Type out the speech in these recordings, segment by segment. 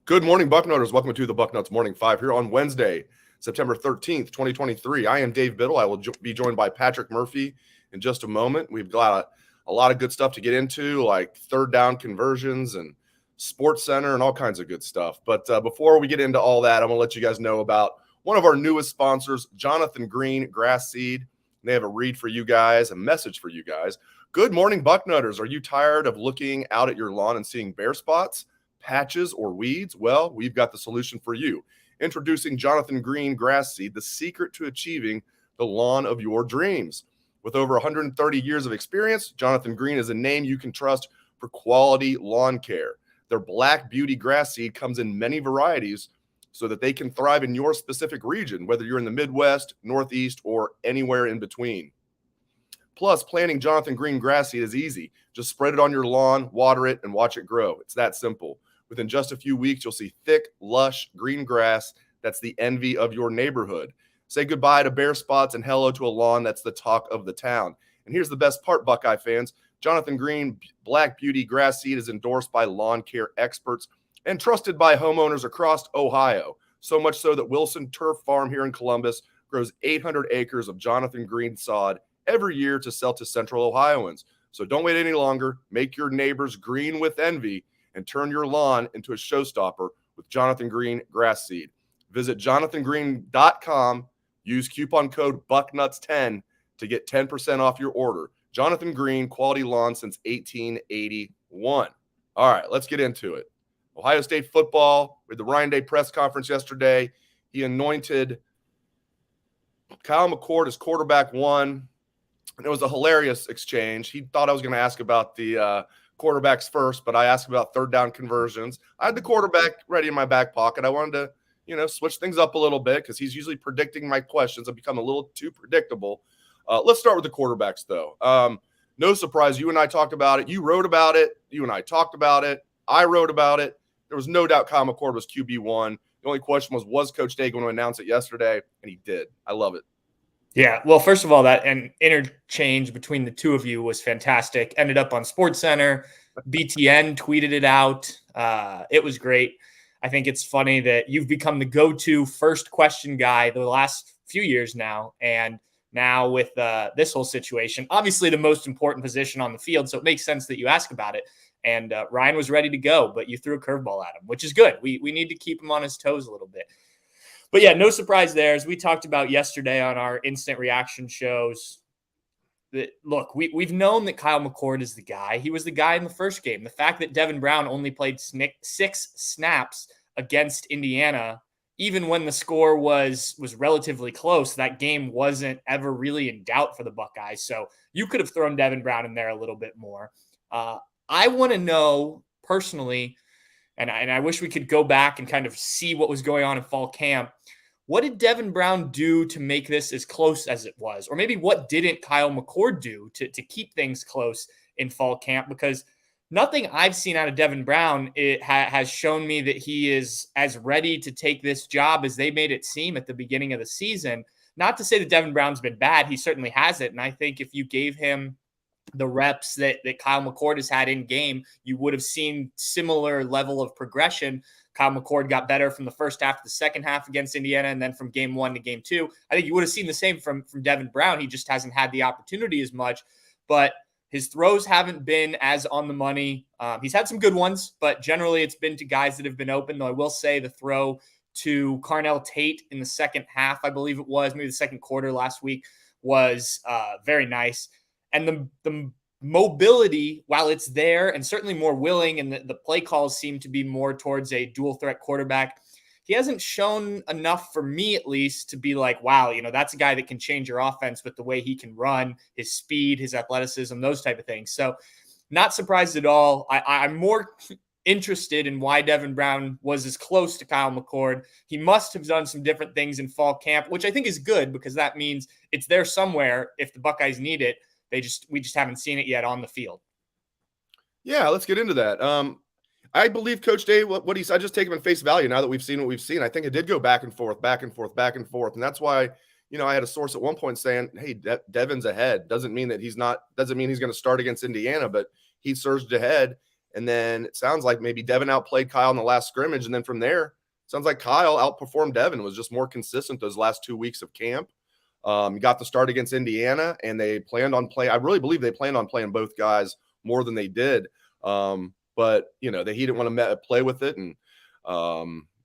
Good morning, Bucknutters. Welcome to the Bucknuts Morning 5 here on Wednesday, September 13th, 2023. I am Dave Biddle. I will be joined by Patrick Murphy in just a moment. We've got a lot of good stuff to get into, like third down conversions and Sports Center and all kinds of good stuff. But before we get into all that, I'm going to let you guys know about one of our newest sponsors, Jonathan Green Grass Seed. They have a read for you guys, a message for you guys. Good morning, Bucknutters. Are you tired of looking out at your lawn and seeing bare spots, patches, or weeds? Well, we've got the solution for you. Introducing Jonathan Green Grass Seed, the secret to achieving the lawn of your dreams. With over 130 years of experience, Jonathan Green is a name you can trust for quality lawn care. Their Black Beauty Grass Seed comes in many varieties so that they can thrive in your specific region, whether you're in the Midwest, Northeast, or anywhere in between. Plus, planting Jonathan Green Grass Seed is easy. Just spread it on your lawn, water it, and watch it grow. It's that simple. Within just a few weeks, you'll see thick, lush green grass that's the envy of your neighborhood. Say goodbye to bare spots and hello to a lawn that's the talk of the town. And here's the best part, Buckeye fans. Jonathan Green Black Beauty Grass Seed is endorsed by lawn care experts and trusted by homeowners across Ohio. So much so that Wilson Turf Farm here in Columbus grows 800 acres of Jonathan Green sod every year to sell to Central Ohioans. So don't wait any longer. Make your neighbors green with envy and turn your lawn into a showstopper with Jonathan Green Grass Seed. Visit jonathangreen.com. Use coupon code BUCKNUTS10 to get 10% off your order. Jonathan Green, quality lawn since 1881. All right, let's get into it. Ohio State football, with the Ryan Day press conference yesterday, he anointed Kyle McCord as quarterback one. And it was a hilarious exchange. He thought I was going to ask about the quarterbacks first, but I asked about third down conversions. I had the quarterback ready in my back pocket. I wanted to, switch things up a little bit because he's usually predicting my questions. I've become a little too predictable. Let's start with the quarterbacks, though. No surprise. You and I talked about it. You wrote about it. You and I talked about it. I wrote about it. There was no doubt Kyle McCord was QB1. The only question was Coach Day going to announce it yesterday? And he did. I love it. Yeah, well, first of all, that an interchange between the two of you was fantastic. Ended up on Sports Center. BTN tweeted it out. It was great. I think it's funny that you've become the go-to first question guy the last few years now. And now with this whole situation, obviously the most important position on the field. So it makes sense that you ask about it. And Ryan was ready to go, but you threw a curveball at him, which is good. We need to keep him on his toes a little bit. But yeah, no surprise there. As we talked about yesterday on our instant reaction shows, that look, we've known that Kyle McCord is the guy. He was the guy in the first game. The fact that Devin Brown only played 6 snaps against Indiana, even when the score was relatively close, that game wasn't ever really in doubt for the Buckeyes. So you could have thrown Devin Brown in there a little bit more. I want to know personally, and I wish we could go back and kind of see what was going on in fall camp. What did Devin Brown do to make this as close as it was? Or maybe what didn't Kyle McCord do to keep things close in fall camp? Because nothing I've seen out of Devin Brown has shown me that he is as ready to take this job as they made it seem at the beginning of the season. Not to say that Devin Brown's been bad. He certainly hasn't. And I think if you gave him the reps that Kyle McCord has had in game, you would have seen similar level of progression. Kyle McCord got better from the first half to the second half against Indiana, and then from game 1 to game 2. I think you would have seen the same from Devin Brown. He just hasn't had the opportunity as much, but his throws haven't been as on the money. He's had some good ones, but generally it's been to guys that have been open, though I will say the throw to Carnell Tate in the second half, I believe it was, maybe the second quarter last week, was very nice. And the mobility, while it's there and certainly more willing, and the play calls seem to be more towards a dual threat quarterback, he hasn't shown enough for me at least to be like, wow, that's a guy that can change your offense with the way he can run, his speed, his athleticism, those type of things. So not surprised at all. I'm more interested in why Devin Brown was as close to Kyle McCord. He must have done some different things in fall camp, which I think is good because that means it's there somewhere if the Buckeyes need it. We just haven't seen it yet on the field. Yeah, let's get into that. I believe Coach Day, what I just take him in face value now that we've seen what we've seen. I think it did go back and forth. And that's why, I had a source at one point saying, hey, Devin's ahead. Doesn't mean he's going to start against Indiana, but he surged ahead. And then it sounds like maybe Devin outplayed Kyle in the last scrimmage. And then from there, it sounds like Kyle outperformed Devin, was just more consistent those last 2 weeks of camp. Got the start against Indiana, and they planned on playing. I really believe they planned on playing both guys more than they did. But, he didn't want to play with it, and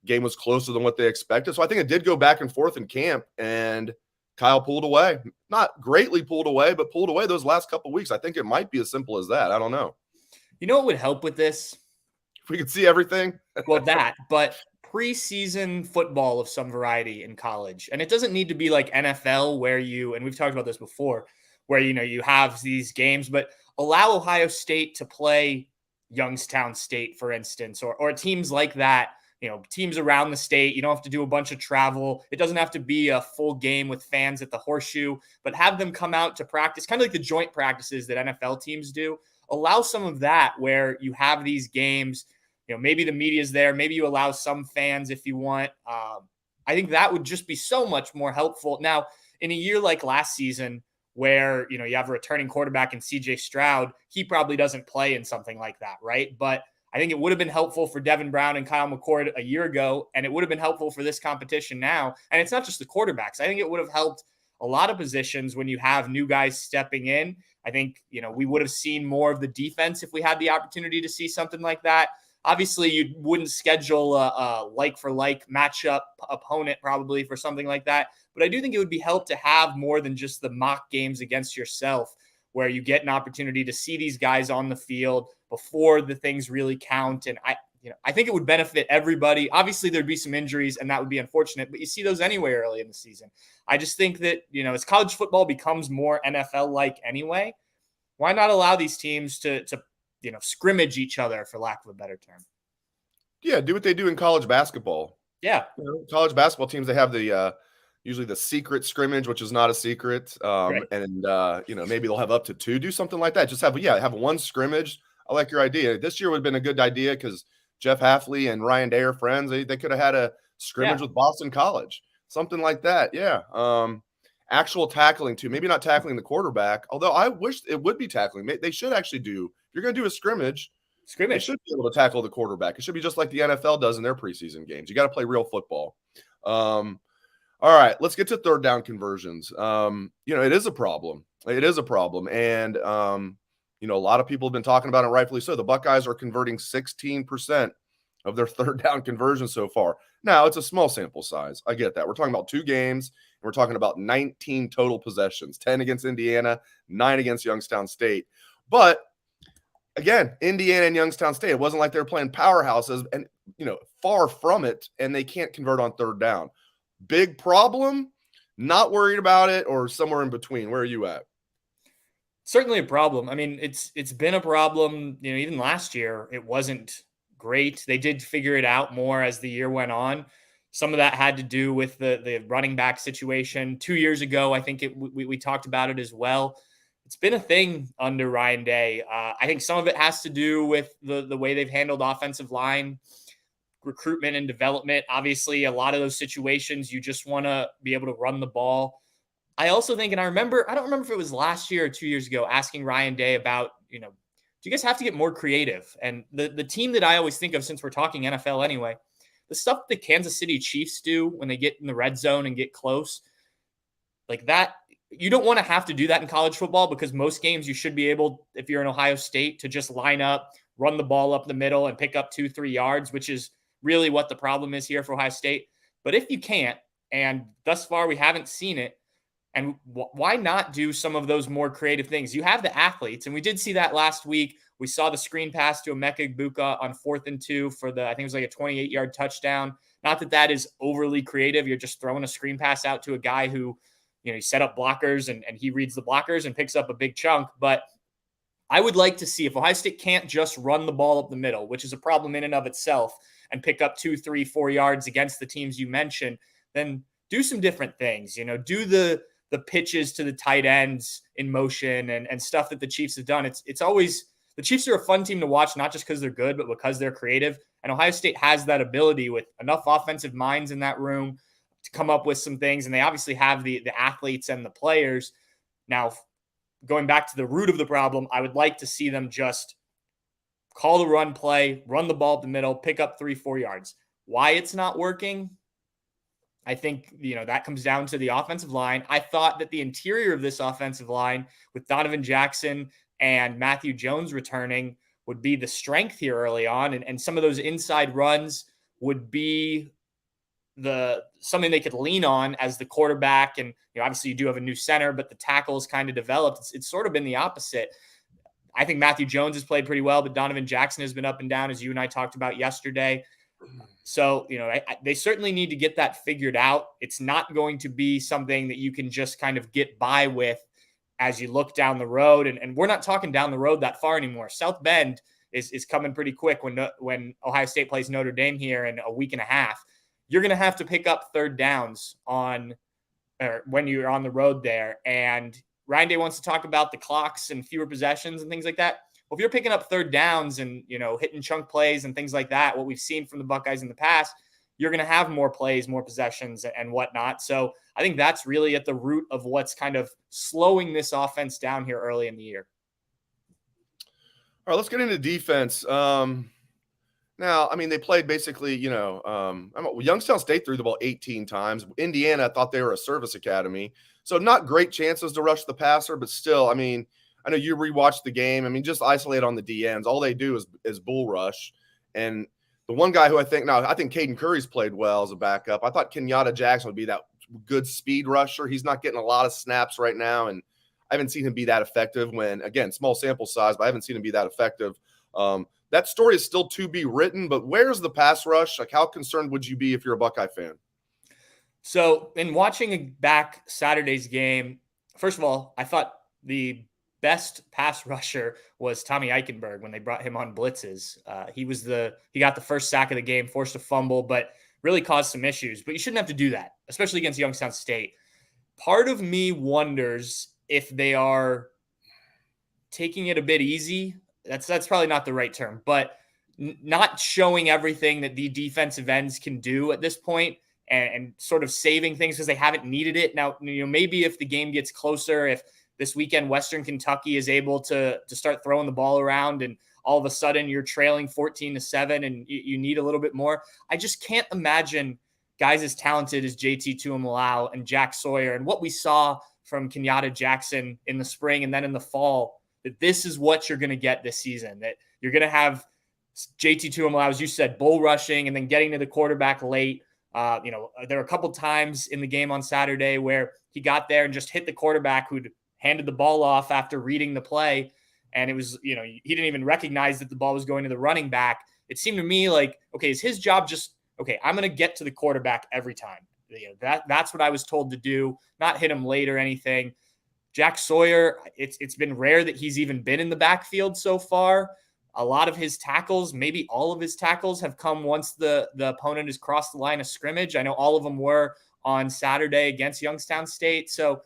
game was closer than what they expected. So I think it did go back and forth in camp, and Kyle pulled away. Not greatly pulled away, but pulled away those last couple of weeks. I think it might be as simple as that. I don't know. You know what would help with this? If we could see everything. Well, but preseason football of some variety in college. And it doesn't need to be like NFL where and we've talked about this before, where, you have these games, but allow Ohio State to play Youngstown State, for instance, or teams like that, teams around the state. You don't have to do a bunch of travel. It doesn't have to be a full game with fans at the Horseshoe, but have them come out to practice, kind of like the joint practices that NFL teams do. Allow some of that where you have these games. Maybe the media's there. Maybe you allow some fans if you want. I think that would just be so much more helpful. Now, in a year like last season, where, you have a returning quarterback in CJ Stroud, he probably doesn't play in something like that, right? But I think it would have been helpful for Devin Brown and Kyle McCord a year ago, and it would have been helpful for this competition now. And it's not just the quarterbacks. I think it would have helped a lot of positions when you have new guys stepping in. I think, we would have seen more of the defense if we had the opportunity to see something like that. Obviously, you wouldn't schedule a like-for-like matchup opponent probably for something like that. But I do think it would be helped to have more than just the mock games against yourself, where you get an opportunity to see these guys on the field before the things really count. And I think it would benefit everybody. Obviously, there'd be some injuries, and that would be unfortunate, but you see those anyway early in the season. I just think that, as college football becomes more NFL-like anyway, why not allow these teams to scrimmage each other, for lack of a better term? Yeah, do what they do in college basketball. Yeah. College basketball teams, they have the usually the secret scrimmage, which is not a secret. Right. And maybe they'll have up to 2, do something like that. Just have one scrimmage. I like your idea. This year would have been a good idea because Jeff Hafley and Ryan Day are friends. They could have had a scrimmage with Boston College, something like that. Yeah. Actual tackling too. Maybe not tackling the quarterback, although I wish it would be tackling. They should actually do. If you're going to do a scrimmage, they should be able to tackle the quarterback. It should be just like the NFL does in their preseason games. You got to play real football. All right, let's get to third down conversions. It is a problem. It is a problem. And, a lot of people have been talking about it, rightfully so. The Buckeyes are converting 16% of their third down conversions so far. Now, it's a small sample size. I get that. We're talking about 2 games, and we're talking about 19 total possessions, 10 against Indiana, 9 against Youngstown State. But, again, Indiana and Youngstown State, it wasn't like they were playing powerhouses, and, far from it, and they can't convert on third down. Big problem, not worried about it, or somewhere in between? Where are you at? Certainly a problem. I mean, it's been a problem, even last year, it wasn't great. They did figure it out more as the year went on. Some of that had to do with the running back situation. 2 years ago, I think we talked about it as well. It's been a thing under Ryan Day. I think some of it has to do with the way they've handled offensive line recruitment and development. Obviously, a lot of those situations, you just want to be able to run the ball. I also think, and I don't remember if it was last year or 2 years ago, asking Ryan Day about, do you guys have to get more creative? And the team that I always think of, since we're talking NFL anyway, the stuff the Kansas City Chiefs do when they get in the red zone and get close, like that, you don't want to have to do that in college football, because most games you should be able, if you're in Ohio State, to just line up, run the ball up the middle and pick up 2-3 yards, which is really what the problem is here for Ohio State. But if you can't, and thus far we haven't seen it, and why not do some of those more creative things? You have the athletes, and we did see that last week. We saw the screen pass to Emeka Egbuka on 4th and 2 for I think it was like a 28-yard touchdown. Not that is overly creative. You're just throwing a screen pass out to a guy who, he set up blockers and he reads the blockers and picks up a big chunk. But I would like to see, if Ohio State can't just run the ball up the middle, which is a problem in and of itself, and pick up 2, 3, 4 yards against the teams you mentioned, then do some different things. Do the pitches to the tight ends in motion and stuff that the Chiefs have done. It's always, the Chiefs are a fun team to watch, not just because they're good, but because they're creative. And Ohio State has that ability with enough offensive minds in that room to come up with some things. And they obviously have the athletes and the players. Now, going back to the root of the problem, I would like to see them just call the run play, run the ball up the middle, pick up 3-4 yards. Why it's not working, I think, that comes down to the offensive line. I thought that the interior of this offensive line with Donovan Jackson and Matthew Jones returning would be the strength here early on. And some of those inside runs would be something they could lean on as the quarterback. And obviously you do have a new center, but the tackles kind of developed. It's sort of been the opposite. I think Matthew Jones has played pretty well, but Donovan Jackson has been up and down, as you and I talked about yesterday. So, they certainly need to get that figured out. It's not going to be something that you can just kind of get by with as you look down the road. And we're not talking down the road that far anymore. South Bend is coming pretty quick when Ohio State plays Notre Dame here in a week and a half. You're going to have to pick up third downs when you're on the road there. And Ryan Day wants to talk about the clocks and fewer possessions and things like that. Well, if you're picking up third downs and, hitting chunk plays and things like that, what we've seen from the Buckeyes in the past, you're going to have more plays, more possessions and whatnot. So I think that's really at the root of what's kind of slowing this offense down here early in the year. All right, let's get into defense. Now, they played basically, Youngstown State threw the ball 18 times. Indiana thought they were a service academy. So not great chances to rush the passer, but still, I know you rewatched the game. Just isolate on the DNs. All they do is bull rush. And the one guy who I think Caden Curry's played well as a backup. I thought Kenyatta Jackson would be that good speed rusher. He's not getting a lot of snaps right now, and I haven't seen him be that effective when, again, small sample size, but I haven't seen him be that effective. That story is still to be written, but where's the pass rush? Like, how concerned would you be if you're a Buckeye fan? So in watching back Saturday's game, first of all, I thought the best pass rusher was Tommy Eichenberg when they brought him on blitzes. He got the first sack of the game, forced a fumble, but really caused some issues. But you shouldn't have to do that, especially against Youngstown State. Part of me wonders if they are taking it a bit easy. That's probably not the right term, but not showing everything that the defensive ends can do at this point and sort of saving things because they haven't needed it. Now, maybe if the game gets closer, if this weekend Western Kentucky is able to start throwing the ball around and all of a sudden you're trailing 14-7 and you need a little bit more. I just can't imagine guys as talented as JT Tuimalau and Jack Sawyer and what we saw from Kenyatta Jackson in the spring and then in the fall, that this is what you're going to get this season, that you're going to have JT Tuimalau, as you said, bull rushing and then getting to the quarterback late. There were a couple times in the game on Saturday where he got there and just hit the quarterback who'd handed the ball off after reading the play. And it was, he didn't even recognize that the ball was going to the running back. It seemed to me like, okay, is his job just, okay, I'm going to get to the quarterback every time. That's what I was told to do, not hit him late or anything. Jack Sawyer, it's been rare that he's even been in the backfield so far. A lot of his tackles, maybe all of his tackles, have come once the opponent has crossed the line of scrimmage. I know all of them were on Saturday against Youngstown State. So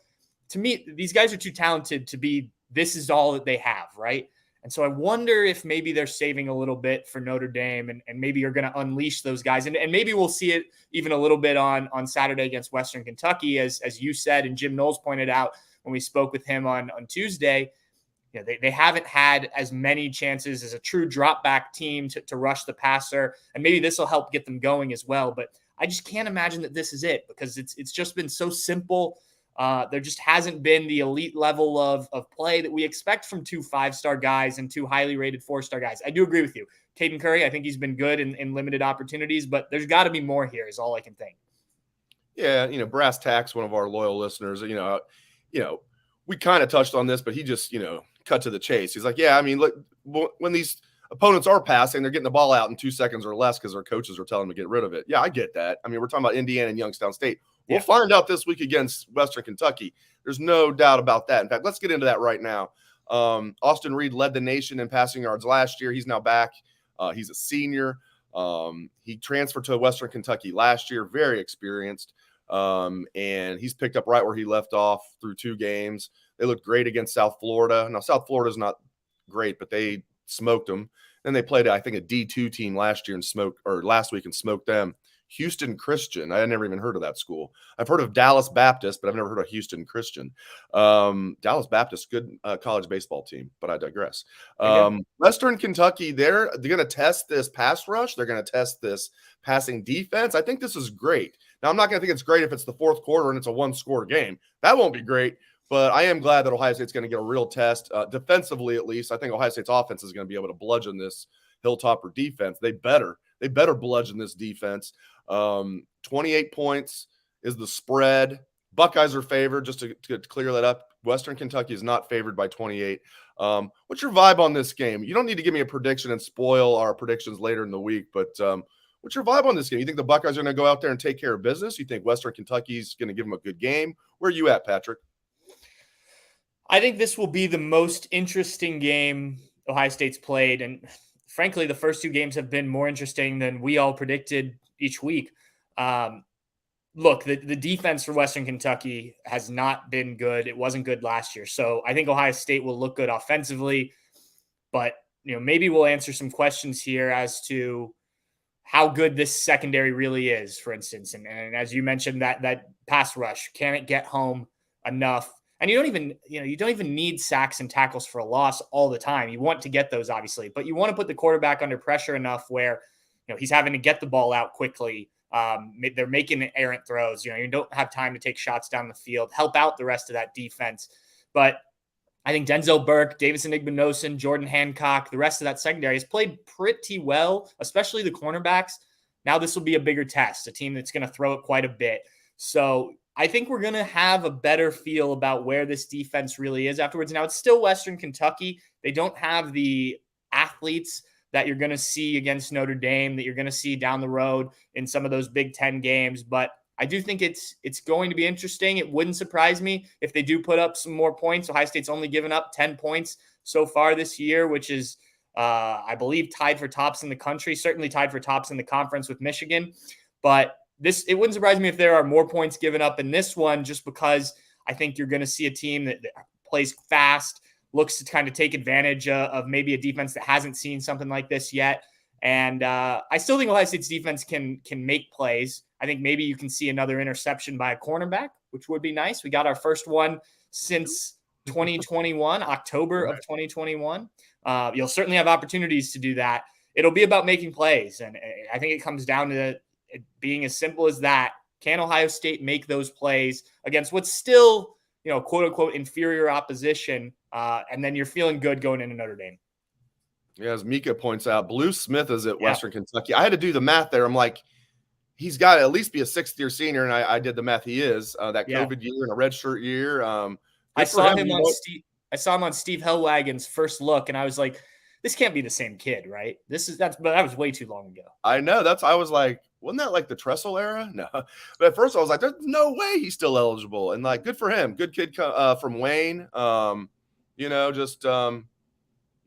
to me, these guys are too talented to be, this is all that they have, right? And so I wonder if maybe they're saving a little bit for Notre Dame and maybe you're going to unleash those guys. And maybe we'll see it even a little bit on Saturday against Western Kentucky, as you said, and Jim Knowles pointed out when we spoke with him on Tuesday. They haven't had as many chances as a true drop back team to rush the passer. And maybe this will help get them going as well. But I just can't imagine that this is it because it's just been so simple. There just hasn't been the elite level of play that we expect from 2 5-star guys and 2 highly rated 4-star guys. I do agree with you. Caden Curry, I think he's been good in limited opportunities, but there's got to be more here is all I can think. Yeah, Brass Tacks, one of our loyal listeners, we kind of touched on this, but he just, cut to the chase. He's like, yeah, look, when these opponents are passing, they're getting the ball out in 2 seconds or less because their coaches are telling them to get rid of it. Yeah, I get that. We're talking about Indiana and Youngstown State. We'll find out this week against Western Kentucky. There's no doubt about that. In fact, let's get into that right now. Austin Reed led the nation in passing yards last year. He's now back. He's a senior. He transferred to Western Kentucky last year, very experienced. And he's picked up right where he left off through 2 games. They looked great against South Florida. Now, South Florida's not great, but they smoked them. Then they played, I think, a D2 team last week and smoked them. Houston Christian. I had never even heard of that school. I've heard of Dallas Baptist, but I've never heard of Houston Christian. Dallas Baptist, good college baseball team, but I digress. Western Kentucky, they're going to test this pass rush. They're going to test this passing defense. I think this is great. Now, I'm not going to think it's great if it's the fourth quarter and it's a one-score game. That won't be great. But I am glad that Ohio State's going to get a real test, defensively at least. I think Ohio State's offense is going to be able to bludgeon this Hilltopper defense. They better bludgeon this defense. 28 points is the spread. Buckeyes are favored, just to clear that up. Western Kentucky is not favored by 28. What's your vibe on this game? You don't need to give me a prediction and spoil our predictions later in the week, but what's your vibe on this game? You think the Buckeyes are going to go out there and take care of business? You think Western Kentucky's going to give them a good game? Where are you at, Patrick? I think this will be the most interesting game Ohio State's played. And frankly, the first two games have been more interesting than we all predicted each week. Look, the defense for Western Kentucky has not been good. It wasn't good last year. So I think Ohio State will look good offensively. But, maybe we'll answer some questions here as to how good this secondary really is, for instance. And as you mentioned, that pass rush, can it get home enough? And you don't even need sacks and tackles for a loss all the time. You want to get those, obviously, but you want to put the quarterback under pressure enough where, he's having to get the ball out quickly. They're making errant throws. You don't have time to take shots down the field, help out the rest of that defense. But I think Denzel Burke, Davison Igbinosun, Jordan Hancock, the rest of that secondary has played pretty well, especially the cornerbacks. Now this will be a bigger test, a team that's going to throw it quite a bit. So I think we're going to have a better feel about where this defense really is afterwards. Now, it's still Western Kentucky. They don't have the athletes that you're going to see against Notre Dame, that you're going to see down the road in some of those Big Ten games. But I do think it's going to be interesting. It wouldn't surprise me if they do put up some more points. Ohio State's only given up 10 points so far this year, which is, I believe, tied for tops in the country, certainly tied for tops in the conference with Michigan. But it wouldn't surprise me if there are more points given up in this one, just because I think you're going to see a team that plays fast, looks to kind of take advantage of maybe a defense that hasn't seen something like this yet. And I still think Ohio State's defense can make plays. I think maybe you can see another interception by a cornerback, which would be nice. We got our first one since 2021, October of 2021. You'll certainly have opportunities to do that. It'll be about making plays. And I think it comes down to it being as simple as that. Can Ohio State make those plays against what's still, quote unquote, inferior opposition? And then you're feeling good going into Notre Dame. Yeah, as Mika points out, Blue Smith is at Western Kentucky. I had to do the math there. I'm like, he's got to at least be a sixth-year senior, and I did the math. He is that COVID year and a redshirt year. I saw him on Steve Hellwagon's first look, and I was like, this can't be the same kid, right? But that was way too long ago. I know. I was like, wasn't that like the Tressel era? No. But at first I was like, there's no way he's still eligible. And like, good for him. Good kid from Wayne. He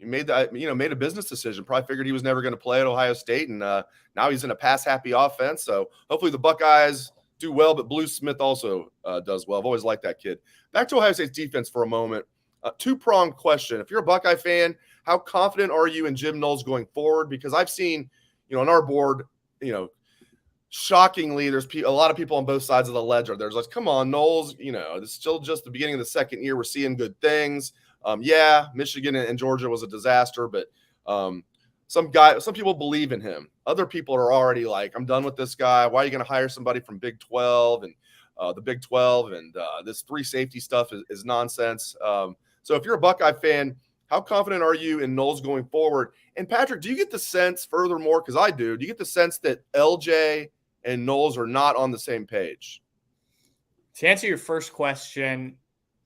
made a business decision. Probably figured he was never going to play at Ohio State. And now he's in a pass happy offense. So hopefully the Buckeyes do well, but Blue Smith also does well. I've always liked that kid. Back to Ohio State's defense for a moment. Two-pronged question. If you're a Buckeye fan, how confident are you in Jim Knowles going forward? Because I've seen, on our board, shockingly, there's a lot of people on both sides of the ledger. There's like, come on, Knowles, it's still just the beginning of the second year. We're seeing good things. Michigan and Georgia was a disaster, but some people believe in him. Other people are already like, I'm done with this guy. Why are you going to hire somebody from Big 12 and the Big 12 and this three safety stuff is nonsense. So if you're a Buckeye fan, how confident are you in Knowles going forward? And Patrick, do you get the sense, furthermore, because I do you get the sense that LJ and Knowles are not on the same page? To answer your first question,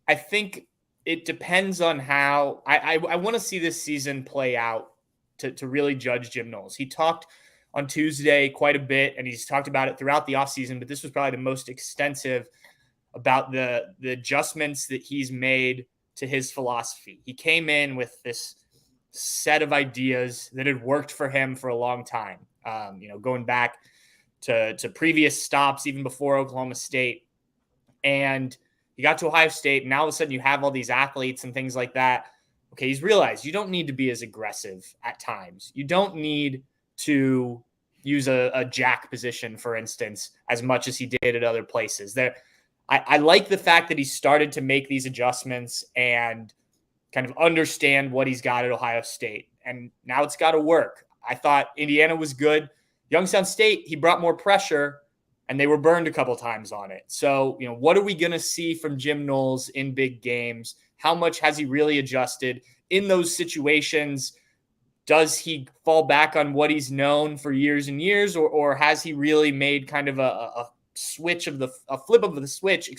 I think it depends on how I want to see this season play out to really judge Jim Knowles. He talked on Tuesday quite a bit, and he's talked about it throughout the offseason, but this was probably the most extensive about the adjustments that he's made to his philosophy. He came in with this set of ideas that had worked for him for a long time, going back to previous stops, even before Oklahoma State. And he got to Ohio State, and now all of a sudden you have all these athletes and things like that. Okay, he's realized you don't need to be as aggressive at times. You don't need to use a jack position, for instance, as much as he did at other places. I like the fact that he started to make these adjustments and kind of understand what he's got at Ohio State. And now it's got to work. I thought Indiana was good. Youngstown State, he brought more pressure, and they were burned a couple times on it. So, what are we going to see from Jim Knowles in big games? How much has he really adjusted in those situations? Does he fall back on what he's known for years and years, or has he really made kind of a flip of the switch,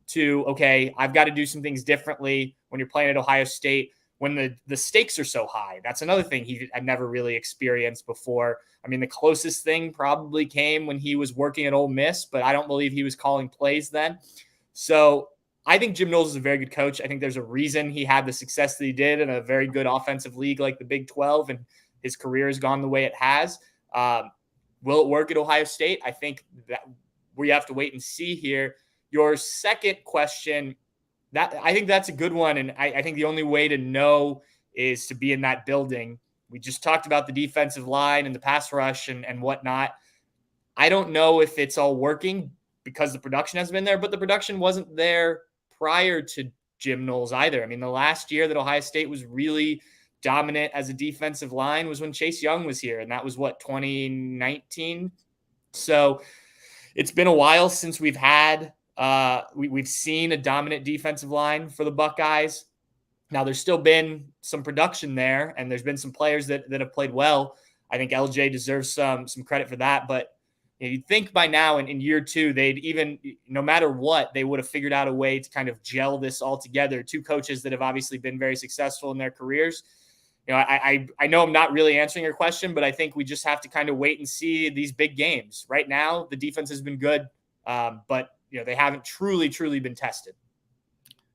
to, okay, I've got to do some things differently when you're playing at Ohio State, when the stakes are so high? That's another thing he had never really experienced before. I mean, the closest thing probably came when he was working at Ole Miss, but I don't believe he was calling plays then. So I think Jim Knowles is a very good coach. I think there's a reason he had the success that he did in a very good offensive league like the Big 12, and his career has gone the way it has. Will it work at Ohio State? I think that we have to wait and see here. Your second question, I think that's a good one, and I think the only way to know is to be in that building. We just talked about the defensive line and the pass rush and whatnot. I don't know if it's all working because the production has been there, but the production wasn't there prior to Jim Knowles either. I mean, the last year that Ohio State was really dominant as a defensive line was when Chase Young was here, and that was 2019. So it's been a while since we've had we've seen a dominant defensive line for the Buckeyes. Now, there's still been some production there, and there's been some players that have played well. I think LJ deserves some credit for that. But you'd think by now in year two, they'd even, no matter what, they would have figured out a way to kind of gel this all together. Two coaches that have obviously been very successful in their careers. I know I'm not really answering your question, but I think we just have to kind of wait and see these big games. Right now, the defense has been good, but they haven't truly been tested.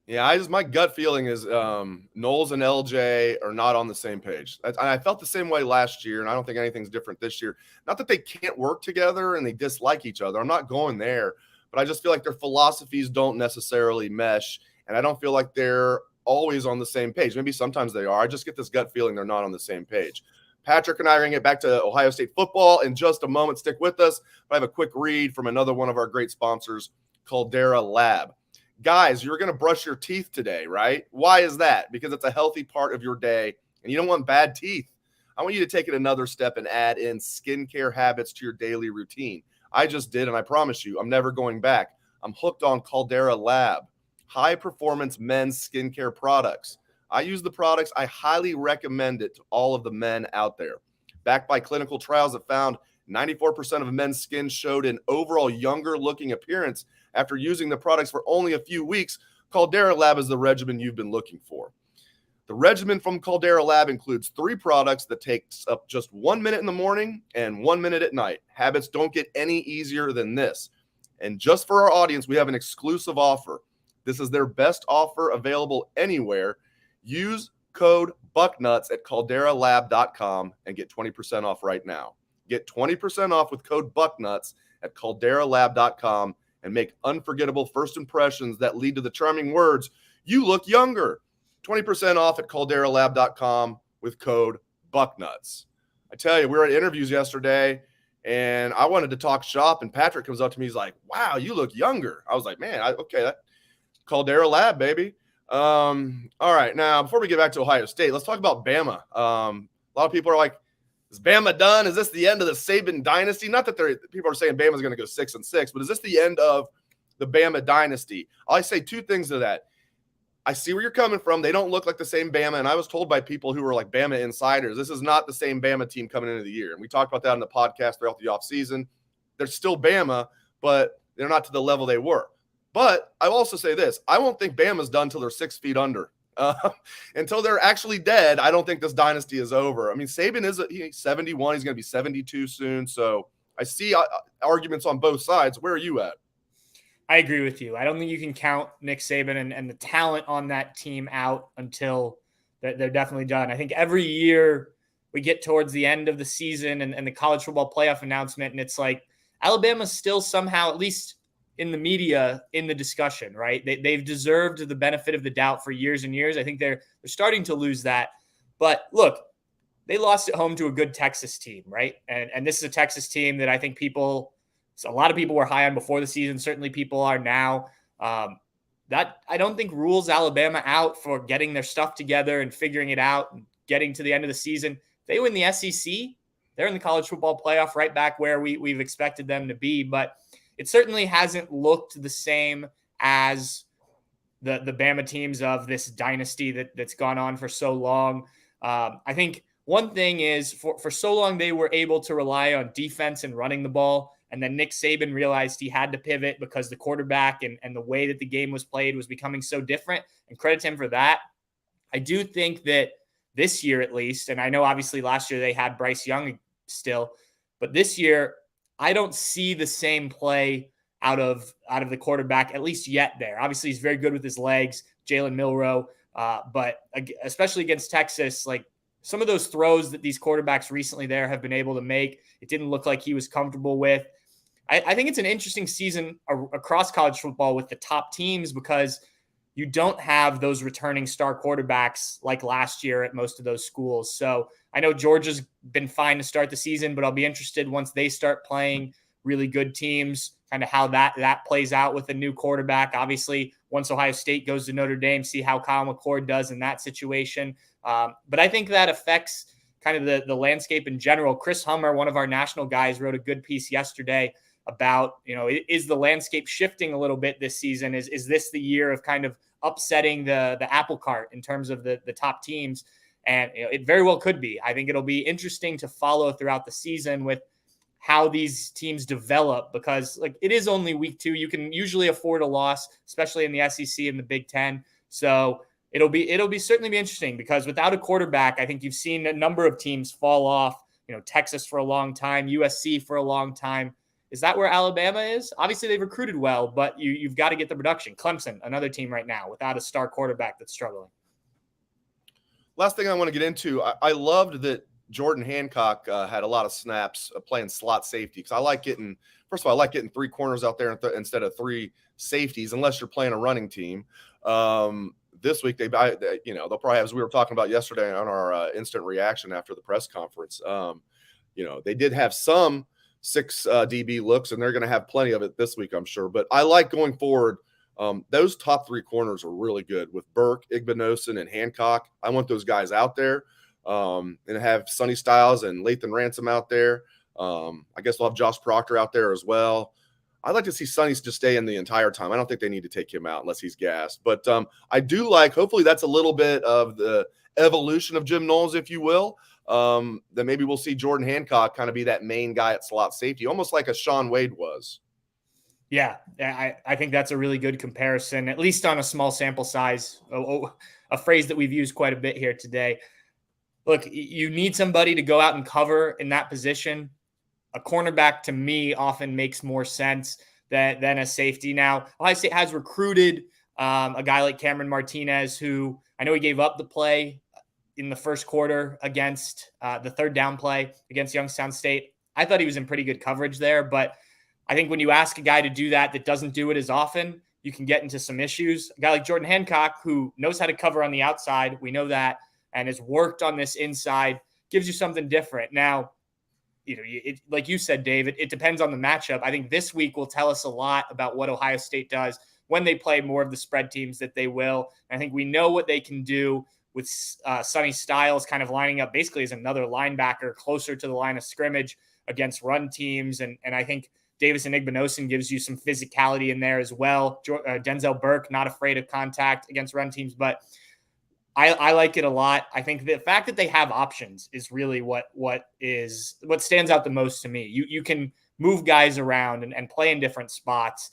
Yeah, my gut feeling is Knowles and LJ are not on the same page. I felt the same way last year, and I don't think anything's different this year. Not that they can't work together and they dislike each other. I'm not going there, but I just feel like their philosophies don't necessarily mesh, and I don't feel like they're always on the same page. Maybe sometimes they are. I just get this gut feeling they're not on the same page. Patrick and I are going to get back to Ohio State football in just a moment. Stick with us. But I have a quick read from another one of our great sponsors, Caldera Lab. Guys, you're going to brush your teeth today, right? Why is that? Because it's a healthy part of your day, and you don't want bad teeth. I want you to take it another step and add in skincare habits to your daily routine. I just did, and I promise you, I'm never going back. I'm hooked on Caldera Lab, high-performance men's skincare products. I use the products. I highly recommend it to all of the men out there. Backed by clinical trials that found 94% of men's skin showed an overall younger-looking appearance after using the products for only a few weeks. Caldera Lab is the regimen you've been looking for. The regimen from Caldera Lab includes 3 products that takes up just 1 minute in the morning and 1 minute at night. Habits don't get any easier than this. And just for our audience, we have an exclusive offer. This is their best offer available anywhere. Use code Bucknuts at calderalab.com and get 20% off right now. Get 20% off with code Bucknuts at calderalab.com and make unforgettable first impressions that lead to the charming words, "You look younger." 20% off at calderalab.com with code Bucknuts. I tell you, we were at interviews yesterday, and I wanted to talk shop, and Patrick comes up to me. He's like, "Wow, you look younger." I was like, "Man, that Caldera Lab, baby." All right, now, before we get back to Ohio State, let's talk about Bama. A lot of people are like, is Bama done? Is this the end of the Saban dynasty? Not that people are saying Bama's going to go 6-6, but is this the end of the Bama dynasty? I say 2 things to that. I see where you're coming from. They don't look like the same Bama, and I was told by people who were like Bama insiders, this is not the same Bama team coming into the year. And we talked about that in the podcast throughout the offseason. They're still Bama, but they're not to the level they were. But I also say this. I won't think Bama's done until they're 6 feet under. Until they're actually dead, I don't think this dynasty is over. I mean, Saban he's 71. He's going to be 72 soon. So I see arguments on both sides. Where are you at? I agree with you. I don't think you can count Nick Saban and the talent on that team out until they're definitely done. I think every year we get towards the end of the season and the college football playoff announcement, and it's like Alabama's still somehow, at least in the media, in the discussion, right? They've deserved the benefit of the doubt for years and years. I think they're starting to lose that. But look, they lost at home to a good Texas team, right? And this is a Texas team that I think a lot of people were high on before the season. Certainly people are now. That I don't think rules Alabama out for getting their stuff together and figuring it out and getting to the end of the season. If they win the SEC, they're in the college football playoff right back where we've expected them to be. But it certainly hasn't looked the same as the Bama teams of this dynasty that's gone on for so long. I think one thing is for so long they were able to rely on defense and running the ball. And then Nick Saban realized he had to pivot because the quarterback and the way that the game was played was becoming so different. And credit to him for that. I do think that this year at least, and I know obviously last year they had Bryce Young still, but this year I don't see the same play out of the quarterback, at least yet there. Obviously he's very good with his legs, Jalen Milroe, but especially against Texas, like some of those throws that these quarterbacks recently there have been able to make, it didn't look like he was comfortable with. I think it's an interesting season across college football with the top teams because you don't have those returning star quarterbacks like last year at most of those schools. So I know Georgia's been fine to start the season, but I'll be interested once they start playing really good teams, kind of how that plays out with a new quarterback. Obviously, once Ohio State goes to Notre Dame, see how Kyle McCord does in that situation. But I think that affects kind of the landscape in general. Chris Hummer, one of our national guys, wrote a good piece yesterday about, is the landscape shifting a little bit this season? Is this the year of kind of upsetting the apple cart in terms of the top teams? And it very well could be. I think it'll be interesting to follow throughout the season with how these teams develop, because like it is only week 2. You can usually afford a loss, especially in the SEC and the Big Ten. So it'll be certainly be interesting because without a quarterback, I think you've seen a number of teams fall off. Texas for a long time, USC for a long time. Is that where Alabama is? Obviously, they've recruited well, but you've got to get the production. Clemson, another team right now without a star quarterback that's struggling. Last thing I want to get into, I loved that Jordan Hancock had a lot of snaps playing slot safety because I like getting – first of all, I like getting 3 corners out there instead of 3 safeties unless you're playing a running team. This week, they'll probably have, as we were talking about yesterday on our instant reaction after the press conference, they did have some – 6 DB looks, and they're going to have plenty of it this week, I'm sure. But I like going forward. Those top 3 corners are really good with Burke, Igbinosun, and Hancock. I want those guys out there and have Sonny Styles and Lathan Ransom out there. I guess we'll have Josh Proctor out there as well. I'd like to see Sonny just stay in the entire time. I don't think they need to take him out unless he's gassed. But I do like, hopefully that's a little bit of the evolution of Jim Knowles, if you will. Then maybe we'll see Jordan Hancock kind of be that main guy at slot safety, almost like a Sean Wade was. Yeah, I think that's a really good comparison, at least on a small sample size, a phrase that we've used quite a bit here today. Look, you need somebody to go out and cover in that position. A cornerback, to me, often makes more sense than a safety. Now, Ohio State has recruited a guy like Cameron Martinez, who I know he gave up the play in the first quarter against the third down play against Youngstown State. I thought he was in pretty good coverage there, but I think when you ask a guy to do that doesn't do it as often, you can get into some issues. A guy like Jordan Hancock, who knows how to cover on the outside, we know that, and has worked on this inside, gives you something different. Now, like you said, Dave, it depends on the matchup. I think this week will tell us a lot about what Ohio State does when they play more of the spread teams that they will. I think we know what they can do with Sonny Styles kind of lining up basically as another linebacker closer to the line of scrimmage against run teams. And I think Davis and Igbinosun gives you some physicality in there as well. Denzel Burke, not afraid of contact against run teams, but I like it a lot. I think the fact that they have options is really what stands out the most to me. You can move guys around and play in different spots.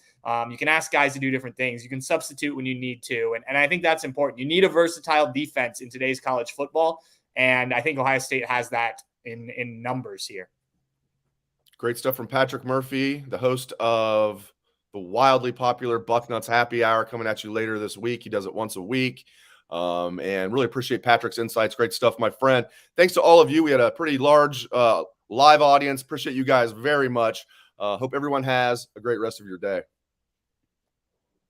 You can ask guys to do different things. You can substitute when you need to. And I think that's important. You need a versatile defense in today's college football. And I think Ohio State has that in numbers here. Great stuff from Patrick Murphy, the host of the wildly popular Bucknuts Happy Hour, coming at you later this week. He does it once a week. And really appreciate Patrick's insights. Great stuff, my friend. Thanks to all of you. We had a pretty large live audience. Appreciate you guys very much. Hope everyone has a great rest of your day.